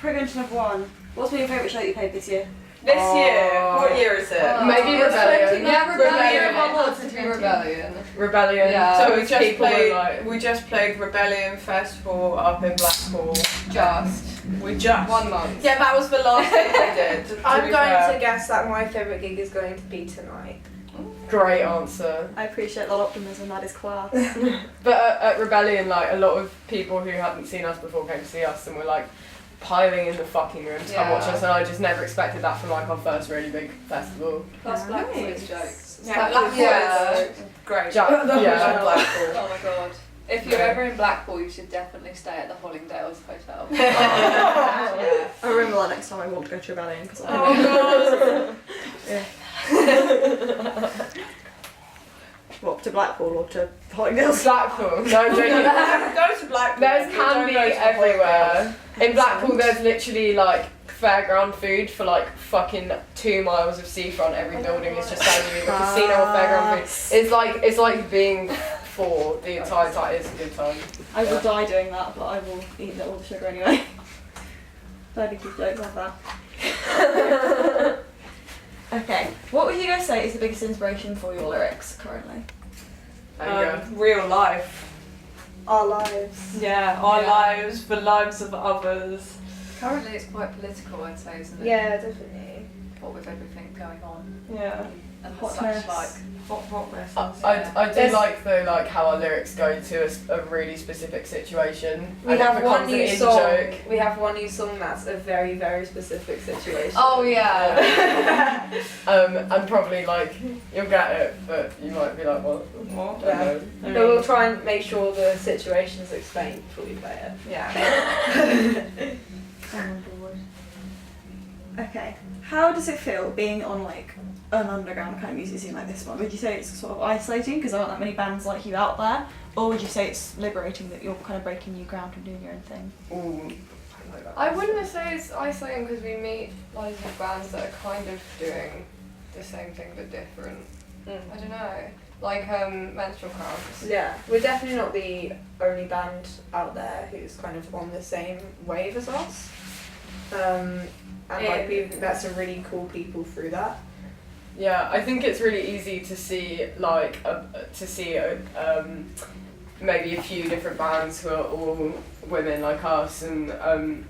Probably going to number 1. What's been your favourite show that you played this year? This year? What year is it? Maybe Rebellion. Yeah, Rebellion. Rebellion. Rebellion. Rebellion. Yeah. So we just played Rebellion Festival up in Blackpool. We just 1 month. Yeah, that was the last thing we did. I'm going to guess that my favourite gig is going to be tonight. Great answer. I appreciate that optimism, that is class. But at Rebellion, like, a lot of people who hadn't seen us before came to see us and were like piling in the fucking room to come watch us, and I just never expected that from like our first really big festival. Plus Blackpool Nice. is jokes. Yeah, Blackpool is great. Yeah. Blackpool. Oh my god. If you're ever in Blackpool, you should definitely stay at the Hollingdales Hotel. I remember that next time I want to go to Rebellion because Oh yeah. What, to Blackpool or to Hollingdales? Blackpool. No, I'm joking. Go to Blackpool. There's candy everywhere. In Blackpool, there's literally like fairground food for like fucking 2 miles of seafront. Every building is just selling you a casino or fairground food. It's like being 4 the entire time. It's a good time. I will die doing that, but I will eat all the sugar anyway. I think you joke like that. Okay, what would you guys say is the biggest inspiration for your lyrics currently? Real life. Our lives. Yeah, our lives, the lives of others. Currently it's quite political, I'd say, isn't it? Yeah, definitely. What with everything going on. Yeah. And Hotness. such like Hotness. I do like though, like how our lyrics go to a really specific situation. We and it have one becomes an new in song. joke. We have one new song that's a very, very specific situation. Oh yeah. And probably like you'll get it, but you might be like, what? Yeah. But we'll try and make sure the situation's explained before we play it. Yeah. I'm on board. Okay, how does it feel being on like an underground kind of music scene like this one? Would you say it's sort of isolating because there aren't that many bands like you out there, or would you say it's liberating that you're kind of breaking new ground and doing your own thing? Ooh. I wouldn't say it's isolating because we meet loads of bands that are kind of doing the same thing but different. I don't know. Like Menstrual Crowns. Yeah, we're definitely not the only band out there who's kind of on the same wave as us. And like we've met some really cool people through that. Yeah, I think it's really easy to see like maybe a few different bands who are all women like us, and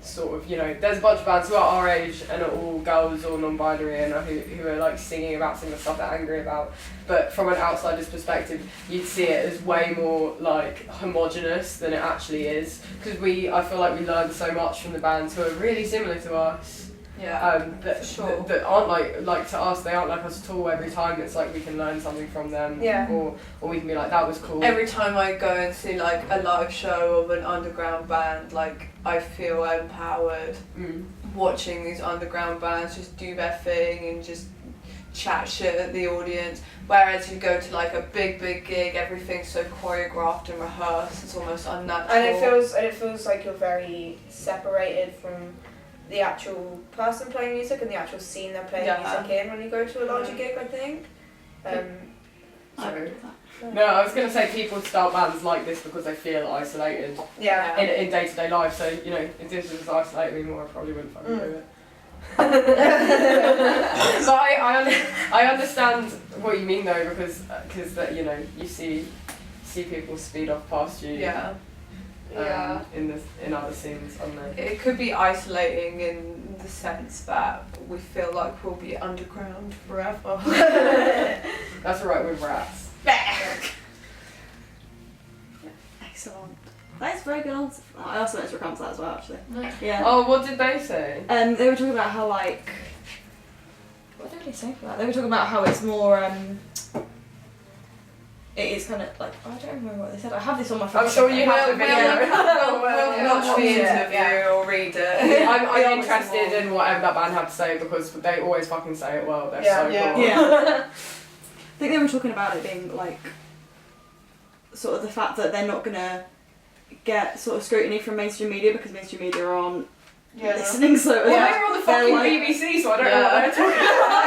sort of, you know, there's a bunch of bands who are our age and are all girls or non-binary and who are like singing about some of the stuff they're angry about. But from an outsider's perspective, you'd see it as way more like homogenous than it actually is, because I feel like we learn so much from the bands who are really similar to us. Yeah, that aren't like to us, they aren't like us at all. Every time it's like we can learn something from them, or we can be like, that was cool. Every time I go and see like a live show of an underground band, like I feel empowered watching these underground bands just do their thing and just chat shit at the audience. Whereas you go to like a big gig, everything's so choreographed and rehearsed, it's almost unnatural. And it feels like you're very separated from the actual person playing music and the actual scene they're playing music in when you go to a larger gig, I think. No, I was going to say people start bands like this because they feel isolated in day-to-day life, so, you know, if this was isolated anymore, I probably wouldn't fucking do it. But I understand what you mean though, because that, you know, you see people speed off past you. In other scenes, I don't know. It could be isolating in the sense that we feel like we'll be underground forever. That's alright with rats. Excellent. That is a very good answer for that. I also went to recounts that as well, actually. Nice. Yeah. Oh, what did they say? They were talking about how, like, what did they say for that? They were talking about how it's more, it is kind of like, I don't remember what they said. I have this on my phone. I'm sure you have the video. We'll watch the interview or read it. I'm interested in whatever that band had to say because they always fucking say it well. They're so cool. Yeah. I think they were talking about it being like, sort of the fact that they're not gonna get sort of scrutiny from mainstream media because mainstream media aren't listening. So they were on the fucking BBC, so I don't know what they're talking about.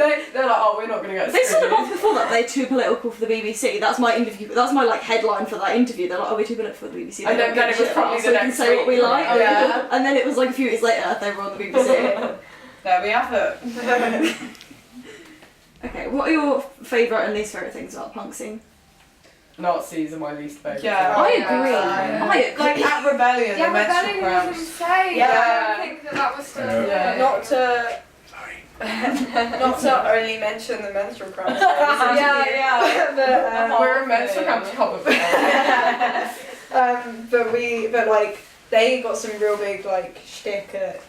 They're like, oh, we're not gonna get They said screwed. a month before that they're too political for the BBC. That's my interview. That's my like headline for that interview. They're like, oh, we're too political for the BBC. They And don't then give it a was shit probably about us, the so we can next say what we week. like. Oh, yeah. And then it was like a few years later they were on the BBC. There we have it. Okay, what are your favourite and least favourite things about the punk scene? Nazis are my least favourite. Yeah. I yeah. agree. Yeah. I agree. Like at Rebellion, Yeah, the menstrual Rebellion was cramps. insane. Yeah. I think that was still Yeah. Not to only mention the menstrual cramps. Yeah. but, We're a menstrual camp cover. but like they got some real big like shtick at.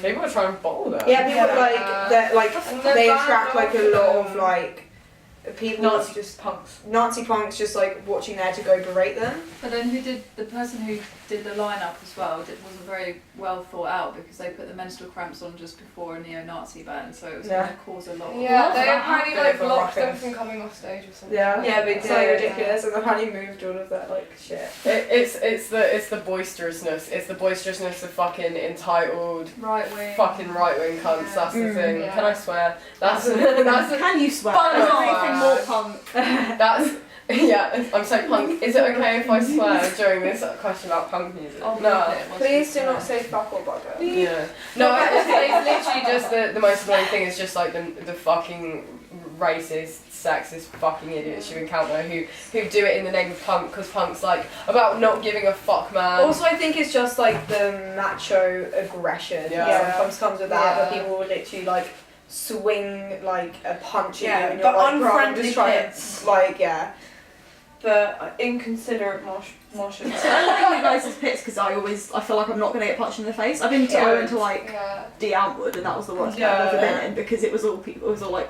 People are trying to bottle that. Yeah, people Yeah. like that. Like And they're they banned attract like a lot of like people. Nazi just punks. Nazi punks just like watching there to go berate them. But then the person who did the lineup as well, wasn't very well thought out because they put the menstrual cramps on just before a neo-Nazi band, so it was Yeah. going to cause a lot of... Yeah, they that apparently bit like of a blocked them ruckus. from coming off stage or something. Yeah, they it's so did. ridiculous, and the honey moved all of that like shit. It's the boisterousness. It's the boisterousness of fucking entitled Right wing. fucking right wing cunts. That's the thing. Yeah. Can I swear? That's that's Can you swear? Fun Is swear. anything more punk? that's yeah. I'm so punk. Is it okay if I swear during this question about punk music? I'll No. bleep it once Please we do not start. say fuck or bugger. Yeah. No, it's literally just the most annoying thing is just like the fucking racist, sexist fucking idiots you encounter who do it in the name of punk because punk's like about not giving a fuck, man. Also, I think it's just like the macho aggression Yeah. that sometimes comes with that, Yeah. where people will literally like swing like a punch at Yeah, you, and but you're like, bro, I'm unfriendly just trying kids. to, like, yeah. The inconsiderate moshers. So I like you guys' pits because I feel like I'm not going to get punched in the face. I went to like Yeah. D Outwood and that was the worst Yeah. I've ever been in because it was all like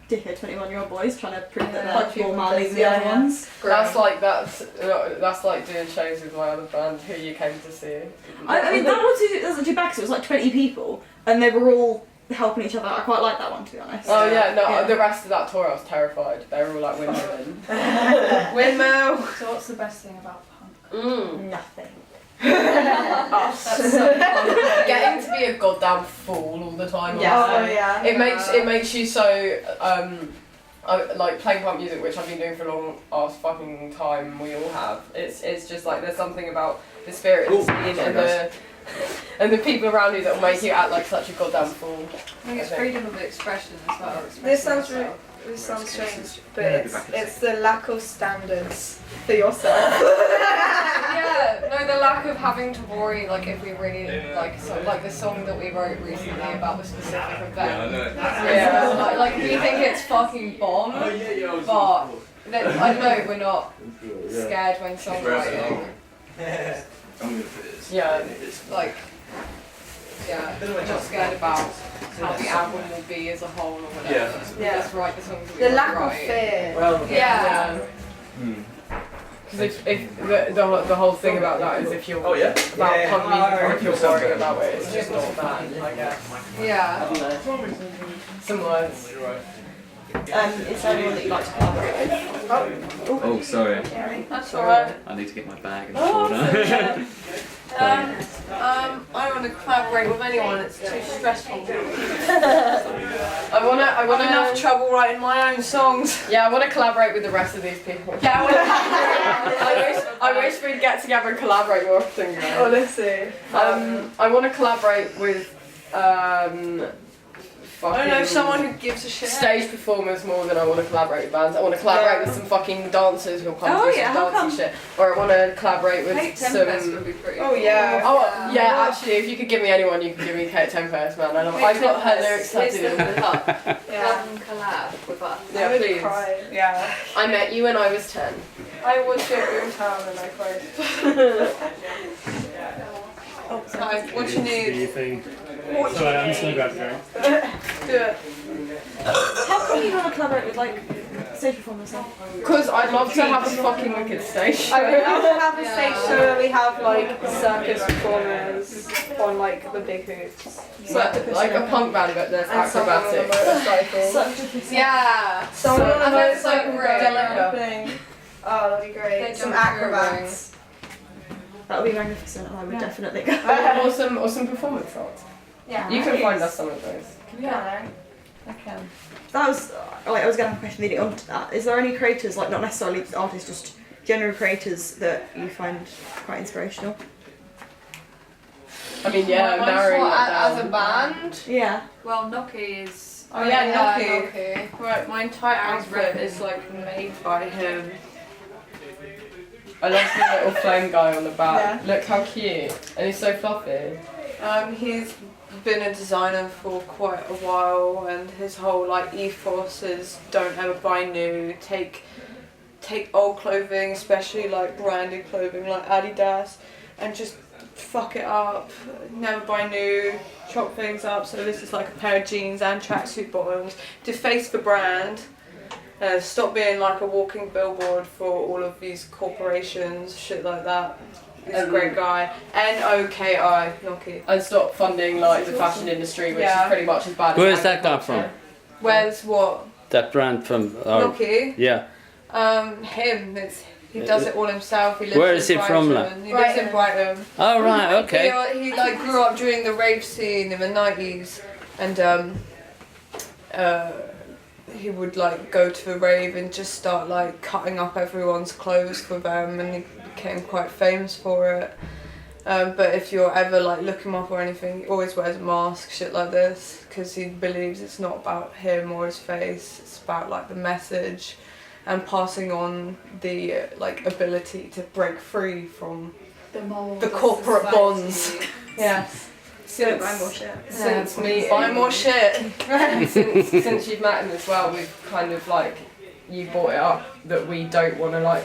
dickhead 21-year-old boys trying to prove that Yeah. they're more manly than the Yeah, other yeah. ones. That's like doing shows with my other band who you came to see. I mean, that wasn't too bad because it was like 20 people and they were all helping each other out. I quite like that one, to be honest. Oh yeah, no, Yeah. the rest of that tour I was terrified. They were all like windmilling. Windmill. So what's the best thing about punk? Nothing. That's so punk. Getting to be a goddamn fool all the time. Yeah. Oh, honestly. yeah. It makes you so like playing punk music, which I've been doing for a long ass fucking time. We all have. It's just like there's something about the spirit of the scene and the people around you that will make you act like such a goddamn fool. I think it's freedom of expression as well. This expressing sounds yourself. This sounds strange, but Yeah, go back and it's the lack of standards for yourself. Yeah, no, the lack of having to worry, like, if we really, like, like the song that we wrote recently about the specific event. Yeah. Like, we think it's fucking bomb, but, I don't know, we're not scared when songwriting. I'm gonna put this. Yeah. Like, yeah, we're not scared about how the album will be as a whole or whatever. Yeah. We Yeah. just write the songs that we The want lack to of write. fear. Well, Yeah. Because if the whole thing about that is if you're Oh, yeah? about Yeah. punk music or if you're worried about it, it's just not that, I guess. Yeah. Some words. Is there anyone that you like to collaborate with? Oh, sorry. That's alright. I need to get my bag in the corner. I want to collaborate with anyone. It's too stressful. I I'm enough wanna. trouble writing my own songs. Yeah, I wanna collaborate with the rest of these people. Yeah, I I wish we'd get together and collaborate more often. Guys. Honestly. I want to collaborate with don't know, someone who gives a shit. stage performers more than I want to collaborate with bands. I want to collaborate with some fucking dancers who'll come do some dancing shit. Or I want to collaborate with Kate some. Tempest would be pretty Oh cool. yeah. Oh yeah, actually, if you could give me anyone, you could give me Kate Tempest, man. I love. I've got her lyrics tattooed. Yeah. Collab with us. Yeah, I would please. cry. Yeah. I met you when I was 10. I was at Boomtown and I cried. Hi, what you need? Sorry, I'm just gonna grab a drink. Do it. How come you want to collaborate with like stage performers then? Because I'd love to have a fucking wicked stage. I would love to have a stage show where we have like circus performers on like the big hoops. Like a punk band, but there's And someone on a acrobatics. motorcycle. Yeah. Someone on a And that's so motorcycle great. jumping. Oh, that'd be great. They Some jump acrobats. That would be magnificent and I would definitely go. Or some performance art. Yeah. You can find us some of those. Yeah. I can. That was like I was going to have a question leading on to that. Is there any creators, like not necessarily artists, just general creators that you find quite inspirational? I mean, yeah, narrowing it down. As a band. Yeah. Well, Noki is. Oh yeah, Noki. Noki. Right, my entire outfit is like made by him. I love the little flame guy on the back. Yeah. Look how cute. And he's so fluffy. He's been a designer for quite a while, and his whole like ethos is don't ever buy new. Take old clothing, especially like branded clothing like Adidas, and just fuck it up. Never buy new. Chop things up. So this is like a pair of jeans and tracksuit bottoms. Deface the brand. Stop being like a walking billboard for all of these corporations, shit like that. He's a great guy. N-O-K-I, Noki. And stop funding like the fashion industry, which is pretty much as bad as Where is that guy from? Where's what? That brand from. Noki? Yeah. Him. He does it all himself. He lives Where in is he from, like? Brighton. He lives in Brighton. Oh right, okay. He like grew up during the rave scene in the 90s, and he would like go to the rave and just start like cutting up everyone's clothes for them, and he became quite famous for it. But if you're ever like look him up or anything, he always wears a mask, shit like this, because he believes it's not about him or his face, it's about like the message and passing on the like ability to break free from the corporate bonds. Yes. Don't buy more shit. Since me, Buy more shit. since you've met him as well, we've kind of like you brought it up that we don't want to like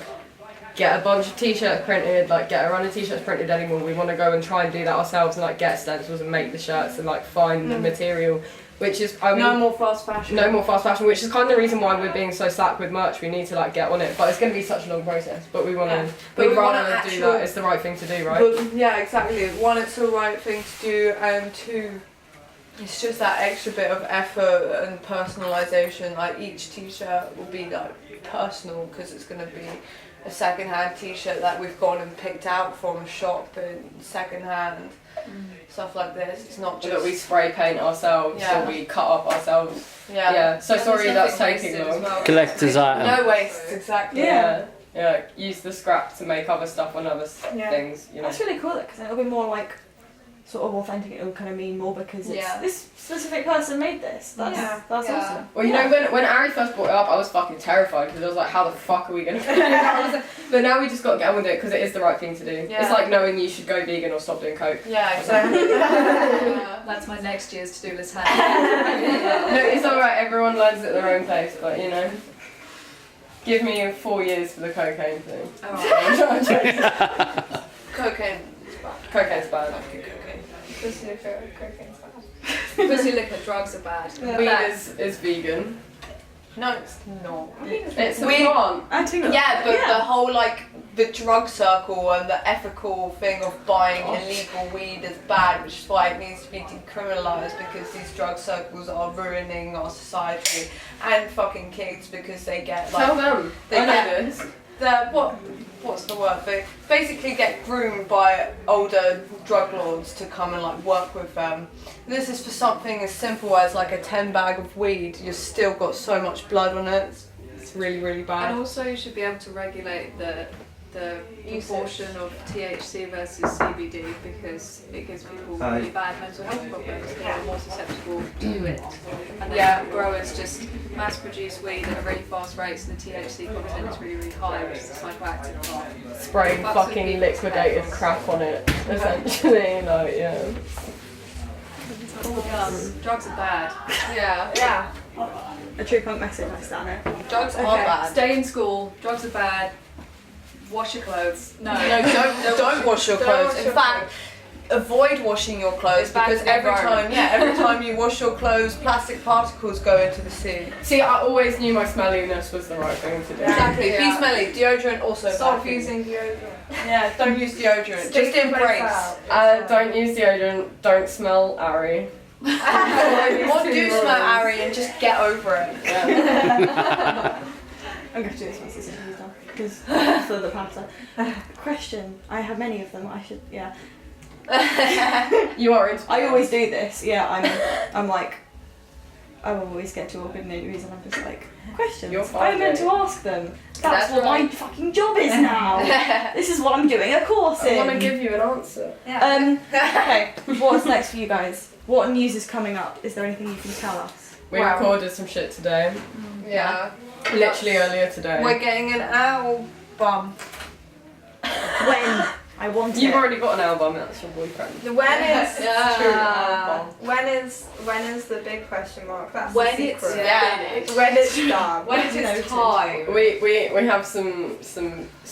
get a bunch of t-shirts printed, like get a run of t-shirts printed anymore. We want to go and try and do that ourselves and like get stencils and make the shirts and like find the material, which is No more fast fashion. no more fast fashion, which is kind of the reason why we're being so slack with merch. We need to like get on it, but it's going to be such a long process. But we want to, But we'd we want rather to do actual- that. It's the right thing to do, right? But, yeah, exactly. One, it's the right thing to do, and two, it's just that extra bit of effort and personalisation. Like each t-shirt will be like personal because it's going to be a second-hand t-shirt that we've gone and picked out from a shop in second-hand. Stuff like this. It's not just That we spray paint ourselves or we cut up ourselves. yeah. So sorry that's taking long. Collector's item. No waste, exactly. Yeah. Yeah, use the scrap to make other stuff on other things, you know. That's really cool because it'll be more like sort of authentic. It'll kind of mean more because it's this specific person made this. That's awesome. Well, you know, when Ari first brought it up, I was fucking terrified because I was like, how the fuck are we going to do that? But now we just got to get on with it because it is the right thing to do. Yeah. It's like knowing you should go vegan or stop doing coke. Yeah, exactly. That's my next year's to-do list. No, it's alright, everyone learns at their own pace, but you know. Give me 4 years for the cocaine thing. Cocaine. Cocaine's bad. Pussyliquor, cocaine's bad. Pussyliquor, drugs are bad. Weed is vegan. No, it's not. It's a Weed- plant. I think Yeah, but the whole like the drug circle and the ethical thing of buying illegal weed is bad, which is why it needs to be decriminalised, because these drug circles are ruining our society and fucking kids because they get like Tell them. they I know get this. what's the word? They basically get groomed by older drug lords to come and like work with them. This is for something as simple as like a 10 bag of weed. You've still got so much blood on it. It's really, really bad. And also you should be able to regulate the proportion of THC versus CBD because it gives people really bad mental health problems. They're more susceptible to it. And then growers just mass produce weed at a really fast rate, so the THC content is really, really high, which is the psychoactive part. Spraying Fucks with fucking people's liquidated heads. crap on it, essentially. Like, yeah. Drugs are bad. Yeah. a true punk message. I stand it. Drugs are bad. Stay in school. Drugs are bad. Wash your clothes. No. No, don't wash your clothes. In fact, avoid washing your clothes bad because for the every time you wash your clothes, plastic particles go into the sea. See, I always knew my smelliness was the right thing to do. Exactly. Yeah. Be smelly. Deodorant also. Stop bad for you. using deodorant. Yeah, don't use deodorant. Just embrace. Don't use deodorant, don't smell Ari. Or do smell Ari and just get over it. Yeah. I'm going to do this once this interview's done because for the patter. Question. I have many of them. I should. Yeah. You are into I always do this. Yeah. I'm like. I'm always scared to walk in interviews and I'm just like, questions. You're fine, I'm meant to mate. ask them. That's what right. my fucking job is now. This is what I'm doing a course I in. want to give you an answer. Okay, what's next for you guys? What news is coming up? Is there anything you can tell us? We recorded some shit today. Yeah. Literally earlier today. We're getting an album. When? I want You've it. already got an album, that's your boyfriend. When is Yeah. when is the big question mark? That's When the it's secret. finished. When it's done. When it's Noted. time. We have some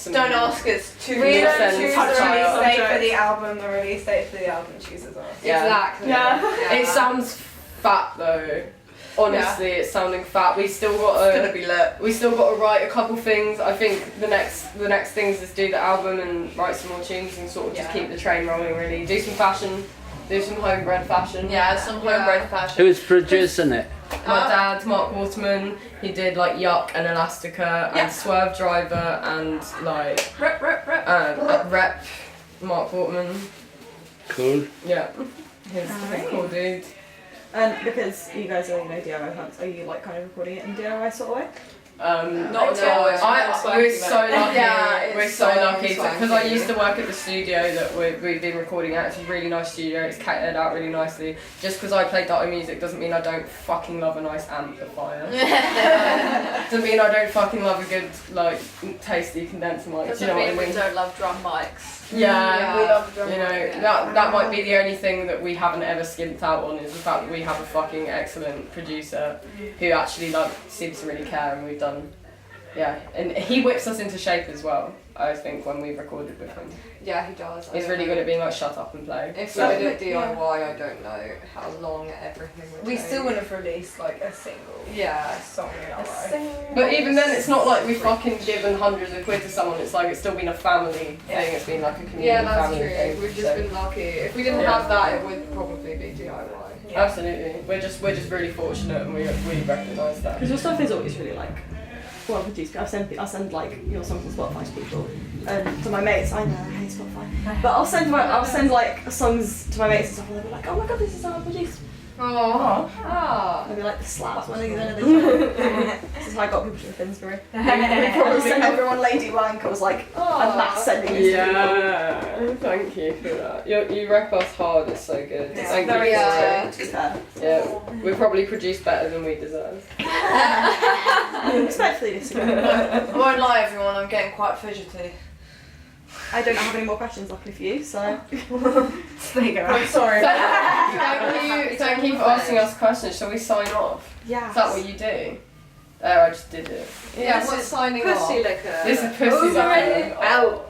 Don't ask us to We don't Send choose touch the release out. date for the album. The release date for the album chooses us. Yeah. Exactly. Yeah. It sounds fat though. Honestly, it's sounding fat. We still got It's gonna be lit. We still got to write a couple things. I think the next things is do the album and write some more tunes and sort of just keep the train rolling. Really, do some fashion, do some homebred fashion. Yeah, some homebred fashion. Who's producing it? My dad, Mark Waterman, he did like Yuck and Elastica and Swerve Driver and like Rep. Rep. Mark Waterman. Cool. Yeah, he's a cool dude. And because you guys are, DIY hunts, are you like kind of recording it in DIY sort of way? Not We're so lucky. Yeah, We're it's so so lucky because I swanky. used to work at the studio that we've been recording at. It's a really nice studio. It's catered out really nicely. Just because I play Dotto music doesn't mean I don't fucking love a nice amplifier. Doesn't mean I don't fucking love a good like tasty condenser mic. Do Doesn't you know what I mean we mean? don't love drum mics. Yeah, we love drum you know mic, that might be the only thing that we haven't ever skimped out on is the fact that we have a fucking excellent producer who actually like seems to really care, and we've done. Yeah, and he whips us into shape as well, I think, when we've recorded with him. Yeah, he does. He's really good at being like, shut up and play. If we did it DIY, I don't know how long everything would We take. still wouldn't have released like a single Yeah. song in our life. But even then, it's not like we've fucking given hundreds of quid to someone, it's like it's still been a family thing, it's been like a community Yeah, that's family true. thing. We've just so- been lucky. If we didn't Yeah. have that, it would probably be DIY. Absolutely. We're just really fortunate and we recognise that. Because your stuff is always really like well produced. I send like your songs on Spotify to people, to my mates. I know I hate Spotify, but I'll send like songs to my mates and stuff, and they'll be like, oh my god, this is how I produced. Oh. They'll be like the slaps when they This is how I got people to Finsbury. We probably sent everyone Lady Wank. I was like, and that's sending this to people. Yeah, thank you for that. You rep us hard, it's so good. It's Thank very you for good, it. to be fair. Yeah, we probably produce better than we deserve. Respectfully disagree. I won't lie, everyone. I'm getting quite fidgety. I don't have any more questions, luckily for you. So There you go. I'm sorry. Thank you for asking us questions. Shall we sign off? Yeah. Is that what you do? There, I just did it. Yeah, This what's is signing Pussyliquor. This is Pussyliquor. Out.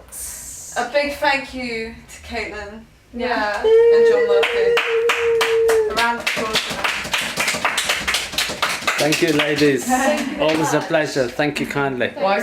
A big thank you to Caitlin Yeah. and John Murphy. A round of applause for them. Thank you, ladies. Always a pleasure. Thank you kindly. Why